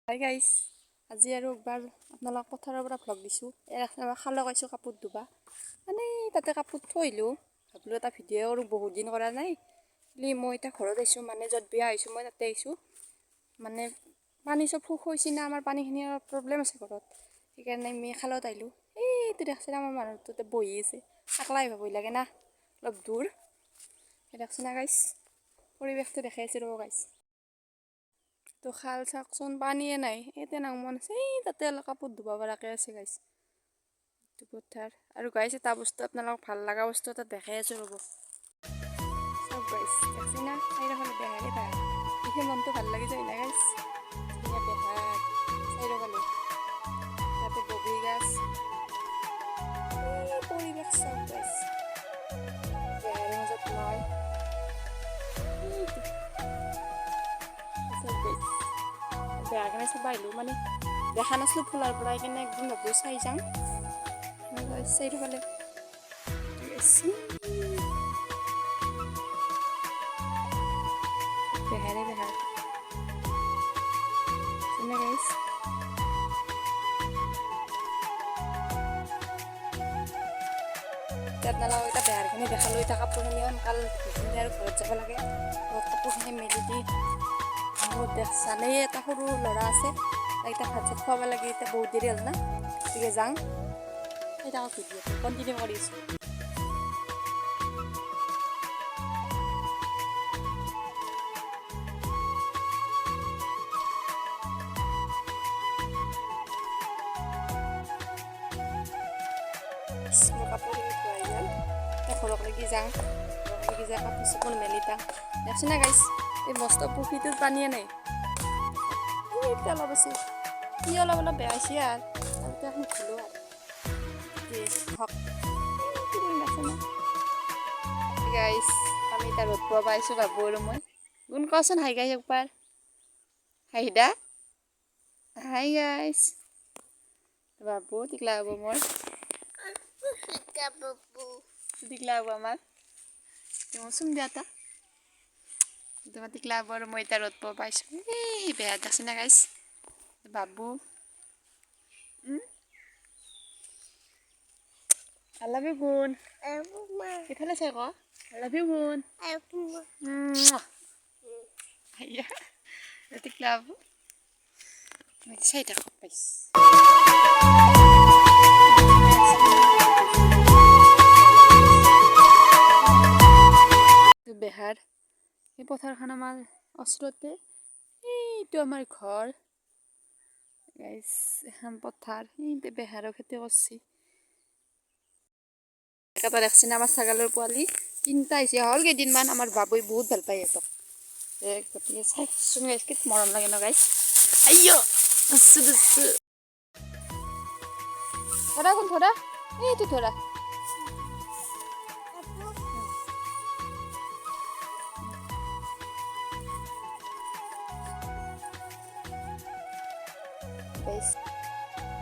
Hi guys, আজি আৰু একবাৰ আপোনালোক পথাৰৰ পৰা ভ্লগ দিছোঁ। খালো গৈছোঁ কাপোৰ ধুবা মানে তাতে কাপোৰ থৈলোঁ ভাবিলোঁ এটা ভিডিঅ' আৰু বহুত দিন কৰা নাই মই এতিয়া ঘৰত আহিছোঁ মানে য'ত বিয়া আহিছোঁ মই তাতে আহিছোঁ মানে পানী চব শুক হৈছে না আমাৰ পানীখিনি অলপ প্ৰব্লেম আছে ঘৰত সেইকাৰণে আমি খালত আহিলোঁ। এইটো দেখছে আমাৰ মানুহটোতে বহি আছে আকলাই ভাবি লাগে না অলপ দূৰ দেখছে না গাইছ পৰিৱেশটো দেখাই আছোঁ ৰ'ব গাইছ। তো খাল চাকচোন পানীয়ে নাই এতে নাং মন আছে তাতে অলপ কাপোৰ ধুব পৰাকৈ আছে গাইছ এইটো পথাৰ আৰু গাইছ এটা বস্তু আপোনালোকক ভাল লগা বস্তু এটা দেখাই আছোঁ ৰ'ব চব গাইছ দেখছি না চাৰিওফালে বেহাৰে বেহাৰ দেখি মনটো ভাল লাগি যায় না গাইছ ধুনীয়া বেহাৰ চাৰিওফালে তাতে বগৰী গাছ পৰিৱেশ চব গাইছ বেহাৰৰ মাজত মই বেয়া কাৰণে চাব আহিলোঁ মানে দেখা নাছিলোঁ ফুলাৰ পৰা সেইকাৰণে একদম ভাবোঁ চাই যাওঁ চাৰিওফালে বেহাৰে বেহাৰ গাইছ আপোনালোকক এতিয়া বেহাৰখিনি দেখালোঁ এতিয়া কাপোৰখিনি সোনকাল ধুই আৰু ঘৰত যাব লাগে কাপোৰখিনি মেলি দি জানেই এটা সৰু ল'ৰা আছে এতিয়া ভাত চাত খুৱাব লাগে এতিয়া বহুত দেৰি হ'ল না গতিকে যাওঁ এতিয়া ভিডিঅ' কণ্টিনিউ কৰিছোঁ। মোৰ কাপোৰখিনি ধুৱাই গ'ল এতিয়া ঘৰত লাগি যাওঁ কাপোৰ চাপোৰ মেলি যাওঁ দেখছি না গাইছ এই মস্ত পুখুৰীটোত পানীয়ে নাই এতিয়া অলপ আছে কি অলপ অলপ বেয়া হৈছে আৰু এতিয়া এখন ধুলোঁ আৰু গাইছ আমি এতিয়া ৰ'দ পোৱা পাইছোঁ বাবু আৰু মই গুণ কচোন হাই গাইছ একবাৰ হাই দা হাই গাইছ বাবু টিকলা হ'ব মোৰ টিকলা হ'ব আমাৰ চুম দিয়া এটা তোমাৰ টিকলা হ'ব আৰু মই এতিয়া ৰ'দ পোৱা পাইছোঁ এই বেয়া দেখছি না গাইছ বাবু I love you গুণ এইফালে চাই ক I love you গুণ টিকলা হ'ব মই চাই থাকক পাইছ বেহাৰ এই পথাৰখন আমাৰ ওচৰতে এইটো আমাৰ ঘৰ গাইছ এখন পথাৰ এই বেহাৰৰ খেতি কৰিছে এটা দেখছি না আমাৰ ছাগালৰ পোৱালি তিনিটা আহিছে হ'ল কেইদিনমান আমাৰ বাবুই বহুত ভাল পায় সিহঁতক গতিকে চাইচোন গাইছ কি মৰম লাগে ন গাইছ আইঅ দুচু দুচু ধৰা কোন ধৰা এইটো ধৰা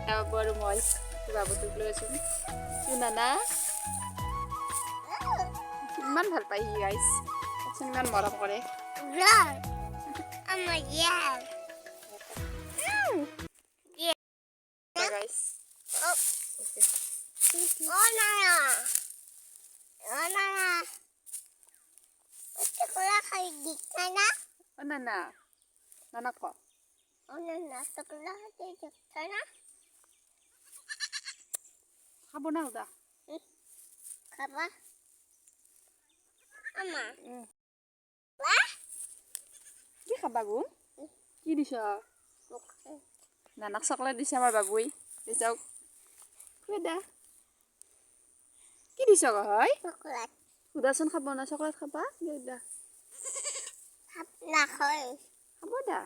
বাবু আৰু মই বাবুটোক লৈ আছোঁ নানা ইমান ভাল পায় সি গাইছ ইমান মৰম কৰে নানা নানা ক খাব না উদা খাবা আমা কি খাবা গুণ কি দিছ নানাক চকলেট দিছে আমাৰ বাবুই চাওক দা কি দিছ হয় চকলেট সুদাচোন খাব না চকলেট খাবা দা নাখায় খাব দা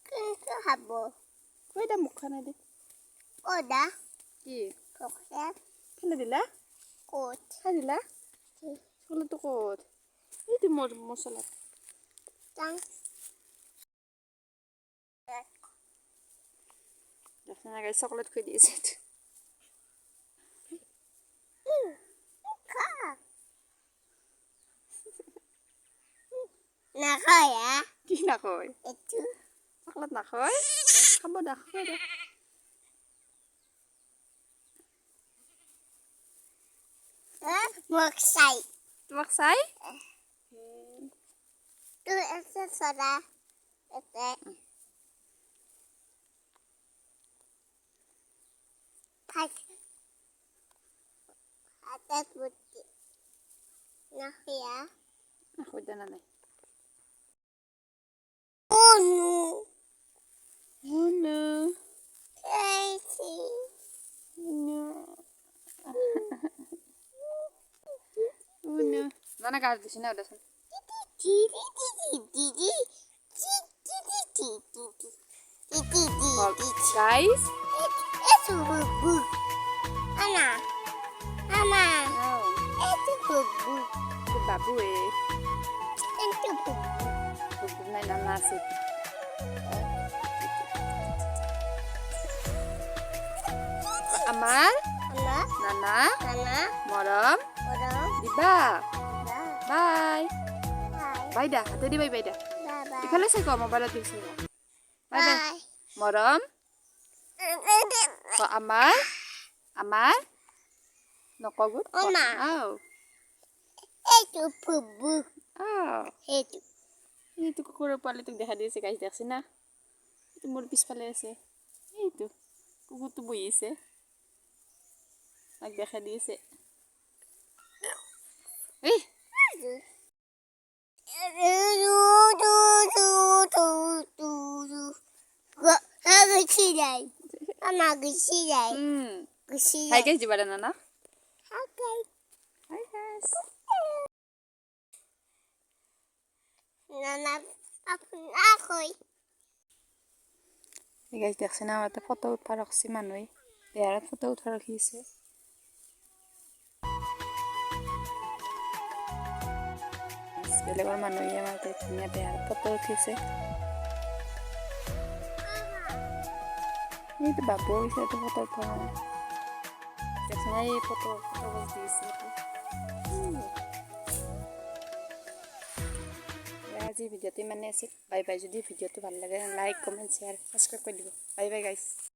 কিন্তু খাব দা মুখখন দে দা কি চকলেট ফেলে দিলা ক'ত খাই দিলা চকলেটটো ক'ত এইটো মোৰ মছলা দেখা নাই চকলেট খুৱাই দি আছে নাখায় কি কি নাখায় এইটো চকলেট নাখায় খাব দে খাব দে মোক চাই তোমাক চাই তোৰ আছে চৰা এতে ভাত হাতে পুতি নাখিয়া নাখায় দে নাই কোনো oh no খাইছি no oh no নানা গাছ দিছি না ওদেন দিদি দিদি দিদি দিদি দিদি দিদি দিদি guys itu bubu ana mama itu bubu itu babu itu bubu bubu na nana sih Amal mama Nana mama Morom orang Diba bye bye bye dah hati di bye bye dah bye bye ikhlas ko mobile di sini bye bye bye Morom ko Amal Amal nokogut Oma. oh itu bubu oh itu itu kukurar pala itong দেখা দিয়েছে guys দেখছি না itu মোর পিছফালে আছে এইটো কুকুরটো বহি আছে তাক দেখা দিয়েছে এই Mama gusidai. Hai guys di badan anak Okay. hai guys Nana aku. এই guys দেখছি না আমাদের ফটো উঠা রাখছি মানুষ বেহারত ফটো উঠা রাখিছে বেলেগৰ মানুহে আমাৰ ধুনীয়া বেহাৰত ফটো উঠিছে এইটো বাবু হৈছে এইটো ফটো উঠা দেখছি না এই ফটো বজ দিছে আজি ভিডিঅ'টো ইমানে আছিল বাই বাই যদি ভিডিঅ'টো ভাল লাগে লাইক কমেণ্ট শ্বেয়াৰ সাবস্ক্ৰাইব কৰি দিব বাই বাই গাইছ